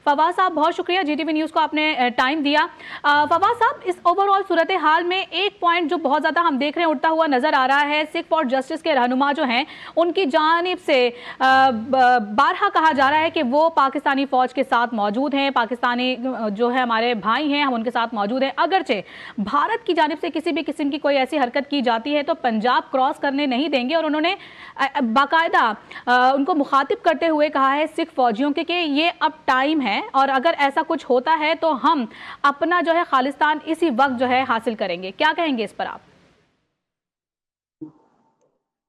फवाद साहब, बहुत शुक्रिया जीटीवी न्यूज़ को आपने टाइम दिया। फवाद साहब, इस ओवरऑल सूरत हाल में एक पॉइंट जो बहुत ज़्यादा हम देख रहे हैं उठता हुआ नज़र आ रहा है, सिख फॉर जस्टिस के रहनुमा जो हैं उनकी जानिब से बारहा कहा जा रहा है कि वो पाकिस्तानी फ़ौज के साथ मौजूद हैं, पाकिस्तानी जो है हमारे भाई हैं, हम उनके साथ मौजूद हैं। अगरचे भारत की जानिब से किसी भी किस्म की कोई ऐसी हरकत की जाती है तो पंजाब क्रॉस करने नहीं देंगे, और उन्होंने बाकायदा उनको मुखातिब करते हुए कहा है सिख फौजियों के कि ये अब टाइम है और अगर ऐसा कुछ होता है तो हम अपना जो है खालिस्तान इसी वक्त जो है हासिल करेंगे। क्या कहेंगे इस पर आप?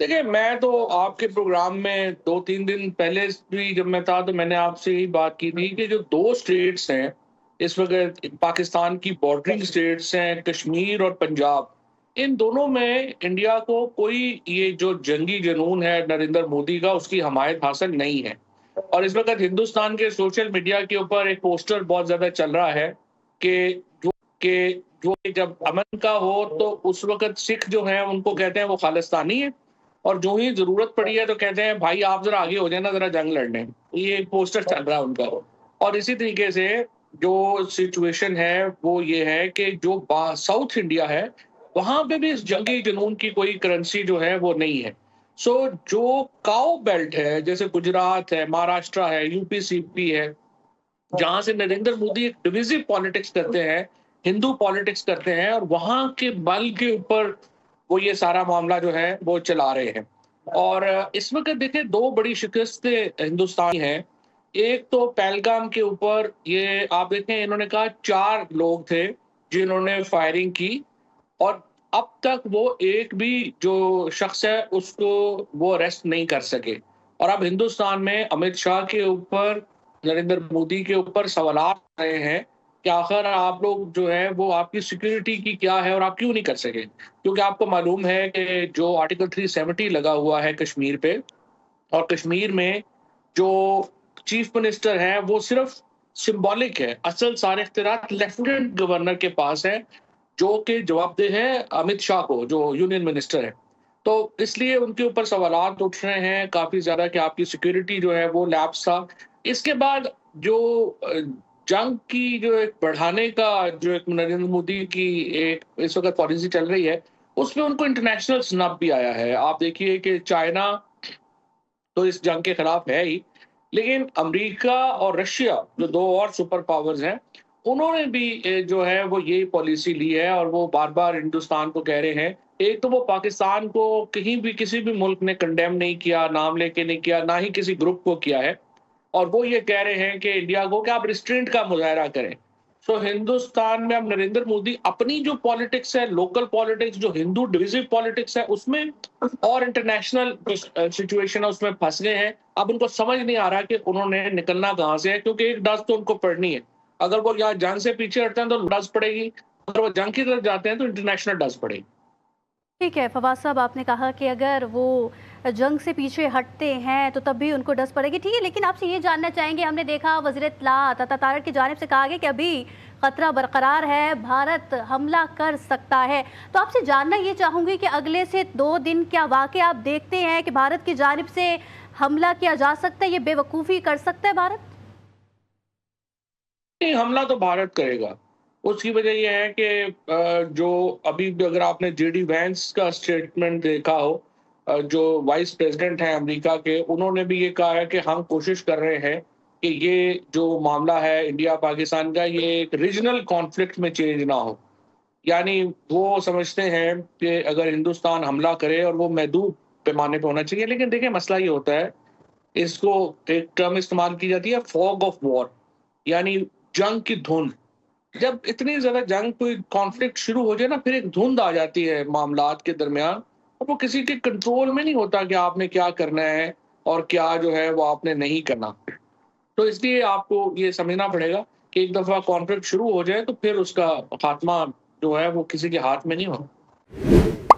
देखिए, मैं तो आपके प्रोग्राम में 2-3 दिन पहले भी जब मैं था तो मैंने आपसे यही बात की थी कि जो 2 स्टेट्स हैं इस वक्त पाकिस्तान की बॉर्डरिंग स्टेट्स हैं, कश्मीर और पंजाब, इन दोनों में इंडिया को कोई ये जो जंगी जुनून है नरेंद्र मोदी का, उसकी हमायत हासिल नहीं है। और इस वक्त हिंदुस्तान के सोशल मीडिया के ऊपर एक पोस्टर बहुत ज्यादा चल रहा है कि जो जब अमन का हो तो उस वक्त सिख जो हैं उनको कहते हैं वो खालिस्तानी है, और जो ही जरूरत पड़ी है तो कहते हैं भाई आप जरा आगे हो जाए ना, जरा जंग लड़ने। ये एक पोस्टर चल रहा है उनका। और इसी तरीके से जो सिचुएशन है वो ये है कि जो साउथ इंडिया है वहां पे भी इस जंगी जुनून की कोई करेंसी जो है वो नहीं है। सो जो काओ बेल्ट है, जैसे गुजरात है, महाराष्ट्र है, यूपी सीपी है, जहां से नरेंद्र मोदी एक डिविजिव पॉलिटिक्स करते हैं, हिंदू पॉलिटिक्स करते हैं, और वहां के बल के ऊपर वो ये सारा मामला जो है वो चला रहे हैं। और इस वक्त देखिए 2 बड़ी शिकस्तें हिंदुस्तानी हैं। एक तो पहलगाम के ऊपर ये आप देखें, इन्होंने कहा 4 लोग थे जिन्होंने फायरिंग की, और अब तक वो एक भी जो शख्स है उसको वो अरेस्ट नहीं कर सके। और अब हिंदुस्तान में अमित शाह के ऊपर, नरेंद्र मोदी के ऊपर सवाल रहे हैं कि आखिर आप लोग जो है वो आपकी सिक्योरिटी की क्या है और आप क्यों नहीं कर सके। क्योंकि आपको मालूम है कि जो आर्टिकल 370 लगा हुआ है कश्मीर पे, और कश्मीर में जो चीफ मिनिस्टर है वो सिर्फ सिंबॉलिक है, असल सारे इख्तियार लेफ्टिनेंट गवर्नर के पास है, जो कि जवाबदेह है अमित शाह को, जो यूनियन मिनिस्टर है। तो इसलिए उनके ऊपर सवालात उठ रहे हैं काफी ज्यादा कि आपकी सिक्योरिटी जो है वो लैप्स था। इसके बाद जो जंग की जो एक बढ़ाने का जो एक नरेंद्र मोदी की एक इस वक्त पॉलिसी चल रही है, उसमें उनको इंटरनेशनल स्नब भी आया है। आप देखिए कि चाइना तो इस जंग के खिलाफ है ही, लेकिन अमेरिका और रशिया जो 2 और सुपर पावर्स हैं, उन्होंने भी जो है वो यही पॉलिसी ली है, और वो बार बार हिंदुस्तान को कह रहे हैं। एक तो वो पाकिस्तान को कहीं भी किसी भी मुल्क ने कंडेम नहीं किया, नाम लेके नहीं किया, ना ही किसी ग्रुप को किया है, और वो ये कह रहे हैं कि इंडिया को कि आप रिस्ट्रेंट का मुजाहरा करें। सो हिंदुस्तान में अब नरेंद्र मोदी अपनी जो पॉलिटिक्स है, लोकल पॉलिटिक्स, जो हिंदू डिविजिव पॉलिटिक्स है उसमें, और इंटरनेशनल सिचुएशन है उसमें फंस गए हैं। अब उनको समझ नहीं आ रहा कि उन्होंने निकलना कहाँ से है, क्योंकि एक डज तो उनको पड़नी है। अगर वो यहाँ जंग से पीछे हटते हैं तो डज पड़ेगी, अगर वो जंग की तरफ जाते हैं तो इंटरनेशनल डज पड़ेगी। ठीक है फवाद साहब, आपने कहा कि अगर वो जंग से पीछे हटते हैं तो तब भी उनको डस पड़ेगी। ठीक है, लेकिन आपसे ये जानना चाहेंगे, हमने देखा वज़ीर इत्तलाअ अता तारड़ की जानिब से कहा गया कि अभी खतरा बरकरार है, भारत हमला कर सकता है। तो आपसे जानना ये चाहूँगी कि अगले से 2 दिन क्या वाकई आप देखते हैं कि भारत की जानिब से हमला किया जा सकता है, ये बेवकूफ़ी कर सकता है भारत? नहीं, हमला तो भारत करेगा। उसकी वजह यह है कि जो अभी भी अगर आपने जेडी वैंस का स्टेटमेंट देखा हो, जो वाइस प्रेसिडेंट हैं अमेरिका के, उन्होंने भी ये कहा है कि हम कोशिश कर रहे हैं कि ये जो मामला है इंडिया पाकिस्तान का, ये एक रीजनल कॉन्फ्लिक्ट में चेंज ना हो। यानी वो समझते हैं कि अगर हिंदुस्तान हमला करे और वो महदूद पैमाने पे होना चाहिए। लेकिन देखिए मसला ये होता है, इसको एक टर्म इस्तेमाल की जाती है, फॉग ऑफ वॉर, यानी जंग की धुंध। जब इतनी ज्यादा जंग, कोई कॉन्फ्लिक्ट शुरू हो जाए ना, फिर एक धुंध आ जाती है मामलात के दरमियान, और वो किसी के कंट्रोल में नहीं होता कि आपने क्या करना है और क्या जो है वो आपने नहीं करना। तो इसलिए आपको ये समझना पड़ेगा कि एक दफा कॉन्फ्लिक्ट शुरू हो जाए तो फिर उसका खात्मा जो है वो किसी के हाथ में नहीं होता।